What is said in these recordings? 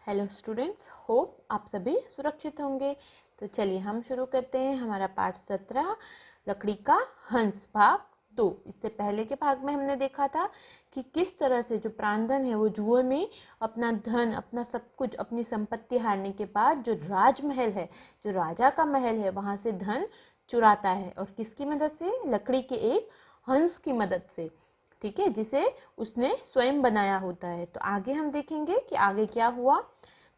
Hello students, hope आप सभी सुरक्षित होंगे। तो चलिए हम शुरू करते हैं हमारा पाठ 17 लकड़ी का हंस भाग 2। इससे पहले के भाग में हमने देखा था कि किस तरह से जो प्राणधन है वो जुए में अपना धन, अपना सब कुछ, अपनी संपत्ति हारने के बाद जो राजमहल है, जो राजा का महल है, वहां से धन चुराता है। और किसकी मदद से? लकड़ी के एक हंस की मदद से, ठीक है, जिसे उसने स्वयं बनाया होता है। तो आगे हम देखेंगे कि आगे क्या हुआ।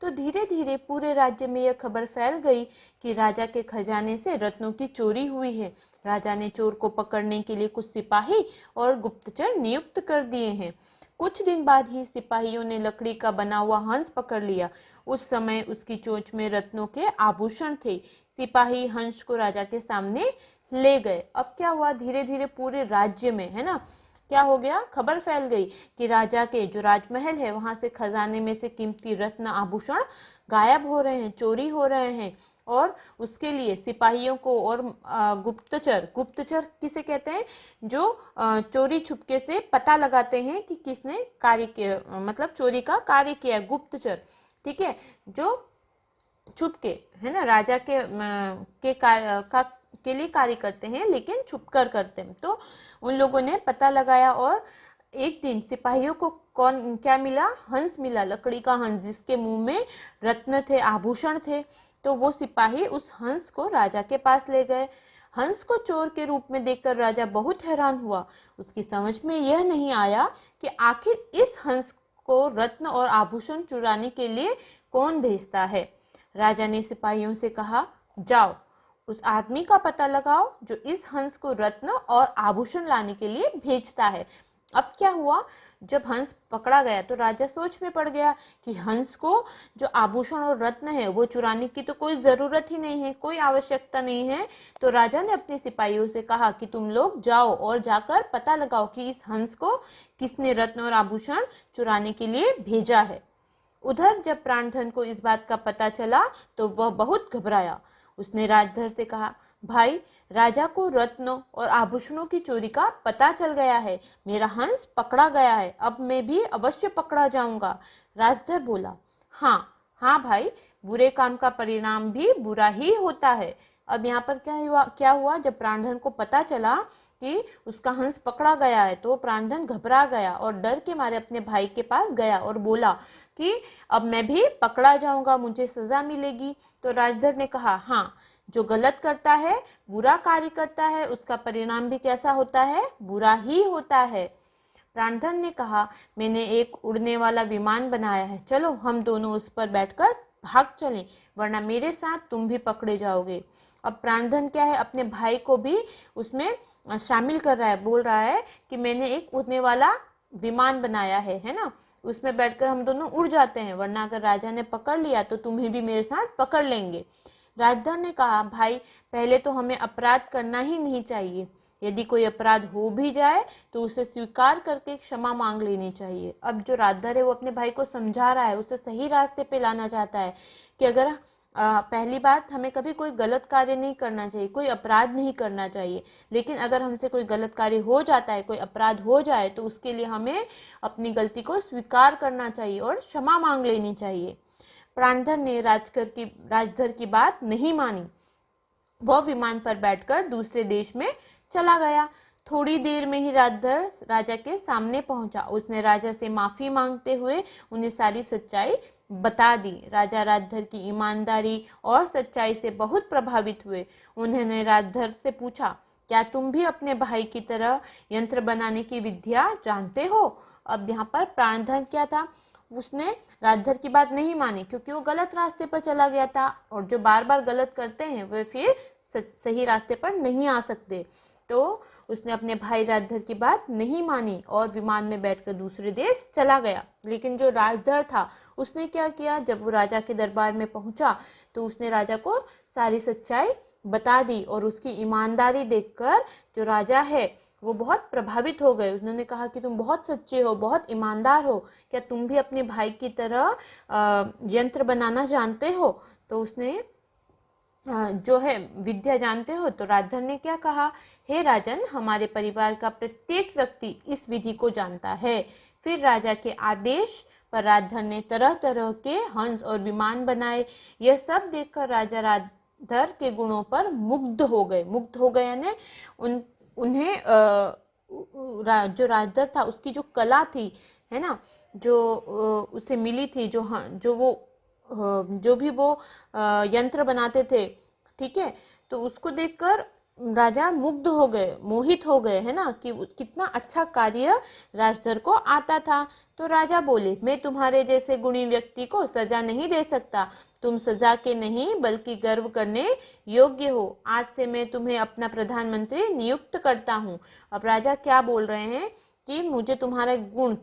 तो धीरे धीरे पूरे राज्य में यह खबर फैल गई कि राजा के खजाने से रत्नों की चोरी हुई है। राजा ने चोर को पकड़ने के लिए कुछ सिपाही और गुप्तचर नियुक्त कर दिए हैं। कुछ दिन बाद ही सिपाहियों ने लकड़ी का बना हुआ हंस पकड़ लिया। उस समय उसकी चोंच में रत्नों के आभूषण थे। सिपाही हंस को राजा के सामने ले गए। अब क्या हुआ, धीरे धीरे पूरे राज्य में, है ना, क्या हो गया, खबर फैल गई कि राजा के जो राजमहल है वहां से खजाने में से कीमती रत्न आभूषण गायब हो रहे हैं, चोरी हो रहे हैं। और उसके लिए सिपाहियों को और गुप्तचर, गुप्तचर किसे कहते हैं? जो चोरी छुपके से पता लगाते हैं कि किसने कार्य किया, मतलब चोरी का कार्य किया, गुप्तचर, ठीक है, जो छुपके, है ना, राजा के लिए कार्य करते हैं, लेकिन छुपकर करते हैं। तो उन लोगों ने पता लगाया और एक दिन सिपाहियों को कौन क्या मिला? हंस मिला, लकड़ी का हंस, जिसके मुंह में रत्न थे, आभूषण थे। तो वो सिपाही उस हंस को राजा के पास ले गए। हंस को चोर के रूप में देखकर राजा बहुत हैरान हुआ। उसकी समझ में यह नहीं आया कि आखिर इस हंस को रत्न और आभूषण चुराने के लिए कौन भेजता है। राजा ने सिपाहियों से कहा, जाओ उस आदमी का पता लगाओ जो इस हंस को रत्न और आभूषण लाने के लिए भेजता है। अब क्या हुआ, जब हंस पकड़ा गया तो राजा सोच में पड़ गया कि हंस को जो आभूषण और रत्न है वो चुराने की तो कोई जरूरत ही नहीं है, कोई आवश्यकता नहीं है। तो राजा ने अपने सिपाहियों से कहा कि तुम लोग जाओ और जाकर पता लगाओ कि इस हंस को किसने रत्न और आभूषण चुराने के लिए भेजा है। उधर जब प्राणधन को इस बात का पता चला तो वह बहुत घबराया। उसने राजधर से कहा, भाई, राजा को रत्नों और आभूषणों की चोरी का पता चल गया है। मेरा हंस पकड़ा गया है, अब मैं भी अवश्य पकड़ा जाऊंगा। राजधर बोला, हाँ हाँ भाई, बुरे काम का परिणाम भी बुरा ही होता है। अब यहाँ पर क्या हुआ, जब प्राणधन को पता चला कि उसका हंस पकड़ा गया है तो प्राणधन घबरा गया और डर के मारे अपने भाई के पास गया और बोला कि अब मैं भी पकड़ा जाऊंगा, मुझे सजा मिलेगी। तो राजधर ने कहा, हाँ, जो गलत करता है, बुरा कार्य करता है, उसका परिणाम भी कैसा होता है? बुरा ही होता है। प्राणधन ने कहा, मैंने एक उड़ने वाला विमान बनाया है, चलो हम दोनों उस पर बैठकर भाग चलें, वरना मेरे साथ तुम भी पकड़े जाओगे। अब प्राणधन क्या है, अपने भाई को भी उसमें शामिल कर रहा है, बोल रहा है कि मैंने एक उड़ने वाला विमान बनाया है ना, उसमें बैठकर हम दोनों उड़ जाते हैं, वरना अगर राजा ने पकड़ लिया तो तुम्हें भी मेरे साथ पकड़ लेंगे। राजधर ने कहा, भाई, पहले तो हमें अपराध करना ही नहीं चाहिए। यदि कोई अपराध हो भी जाए तो उसे स्वीकार करके क्षमा मांग लेनी चाहिए। अब जो राजधर है वो अपने भाई को समझा रहा है, उसे सही रास्ते पे लाना चाहता है कि अगर पहली बात, हमें कभी कोई गलत कार्य नहीं करना चाहिए, कोई अपराध नहीं करना चाहिए, लेकिन अगर हमसे कोई गलत कार्य हो जाता है, कोई अपराध हो जाए, तो उसके लिए हमें अपनी गलती को स्वीकार करना चाहिए और क्षमा मांग लेनी चाहिए। प्राणधर ने राजधर की बात नहीं मानी। वह विमान पर बैठकर दूसरे देश में चला गया। थोड़ी देर में ही राजधर राजा के सामने पहुंचा। उसने राजा से माफी मांगते हुए उन्हें सारी सच्चाई बता दी। राजा राजधर की ईमानदारी और सच्चाई से बहुत प्रभावित हुए। उन्होंने राजधर से पूछा, क्या तुम भी अपने भाई की तरह यंत्र बनाने की विद्या जानते हो? अब यहाँ पर प्राणधन क्या था, उसने राजधर की बात नहीं मानी क्योंकि वो गलत रास्ते पर चला गया था, और जो बार बार गलत करते हैं वे फिर सही रास्ते पर नहीं आ सकते। तो उसने अपने भाई राजधर की बात नहीं मानी और विमान में बैठकर दूसरे देश चला गया। लेकिन जो राजधर था उसने क्या किया, जब वो राजा के दरबार में पहुंचा तो उसने राजा को सारी सच्चाई बता दी, और उसकी ईमानदारी देखकर जो राजा है वो बहुत प्रभावित हो गए। उन्होंने कहा कि तुम बहुत सच्चे हो, बहुत ईमानदार हो, क्या तुम भी अपने भाई की तरह यंत्र बनाना जानते हो? तो उसने जो है विद्या जानते हो? तो राजधर ने क्या कहा, हे राजन, हमारे परिवार का प्रत्येक व्यक्ति इस विधि को जानता है। फिर राजा के आदेश पर राजधर ने तरह तरह के हंस और विमान बनाए। यह सब देखकर राजा राजधर के गुणों पर मुग्ध हो गए यानी उन्हें जो राजधर था उसकी जो कला थी, है ना, जो उसे मिली थी, जो भी वो यंत्र बनाते थे, ठीक है, तो उसको देखकर राजा मुग्ध हो गए, मोहित हो गए, है ना, कि कितना अच्छा कार्य राजधर को आता था। तो राजा बोले, मैं तुम्हारे जैसे गुणी व्यक्ति को सजा नहीं दे सकता। तुम सजा के नहीं बल्कि गर्व करने योग्य हो। आज से मैं तुम्हें अपना प्रधानमंत्री नियुक्त करता हूँ। अब राजा क्या बोल रहे हैं कि मुझे तुम्हारा गुण,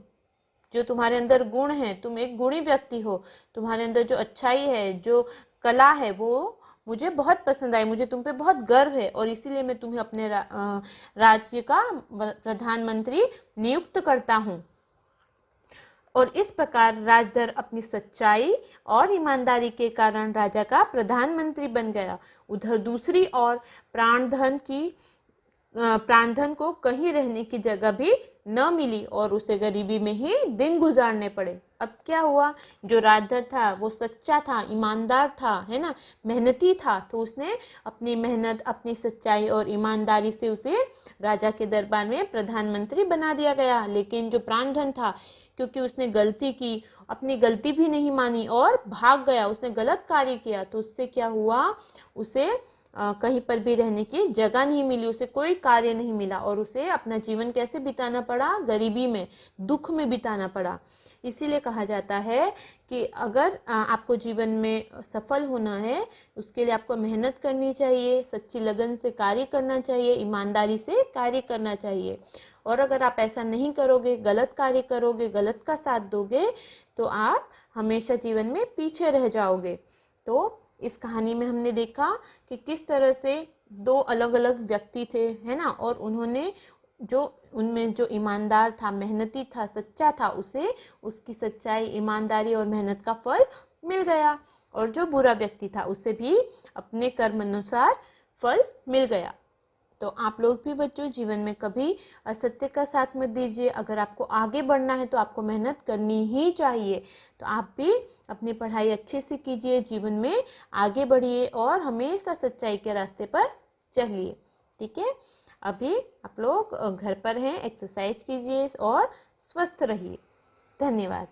जो तुम्हारे अंदर गुण है, तुम एक गुणी व्यक्ति हो, तुम्हारे अंदर जो अच्छाई है, जो कला है, वो मुझे बहुत पसंद आई, मुझे तुम पे बहुत गर्व है और इसीलिए मैं तुम्हें अपने राज्य का प्रधानमंत्री नियुक्त करता हूँ। और इस प्रकार राजधर अपनी सच्चाई और ईमानदारी के कारण राजा का प्रधानमंत्री बन गया। उधर दूसरी ओर प्राणधन को कहीं रहने की जगह भी न मिली और उसे गरीबी में ही दिन गुजारने पड़े। अब क्या हुआ, जो राजधर था वो सच्चा था, ईमानदार था, है ना, मेहनती था, तो उसने अपनी मेहनत, अपनी सच्चाई और ईमानदारी से उसे राजा के दरबार में प्रधानमंत्री बना दिया गया। लेकिन जो प्राणधन था, क्योंकि उसने गलती की, अपनी गलती भी नहीं मानी और भाग गया, उसने गलत कार्य किया, तो उससे क्या हुआ, उसे कहीं पर भी रहने की जगह नहीं मिली, उसे कोई कार्य नहीं मिला और उसे अपना जीवन कैसे बिताना पड़ा, गरीबी में, दुख में बिताना पड़ा। इसीलिए कहा जाता है कि अगर आपको जीवन में सफल होना है, उसके लिए आपको मेहनत करनी चाहिए, सच्ची लगन से कार्य करना चाहिए, ईमानदारी से कार्य करना चाहिए। और अगर आप ऐसा नहीं करोगे, गलत कार्य करोगे, गलत का साथ दोगे, तो आप हमेशा जीवन में पीछे रह जाओगे। तो इस कहानी में हमने देखा कि किस तरह से दो अलग अलग व्यक्ति थे, है ना, और उन्होंने उनमें जो ईमानदार था, मेहनती था, सच्चा था, उसे उसकी सच्चाई, ईमानदारी और मेहनत का फल मिल गया, और जो बुरा व्यक्ति था उसे भी अपने कर्म अनुसार फल मिल गया। तो आप लोग भी बच्चों जीवन में कभी असत्य का साथ मत दीजिए। अगर आपको आगे बढ़ना है तो आपको मेहनत करनी ही चाहिए। तो आप भी अपनी पढ़ाई अच्छे से कीजिए, जीवन में आगे बढ़िए और हमेशा सच्चाई के रास्ते पर चलिए, ठीक है। अभी आप लोग घर पर हैं, एक्सरसाइज कीजिए और स्वस्थ रहिए। धन्यवाद।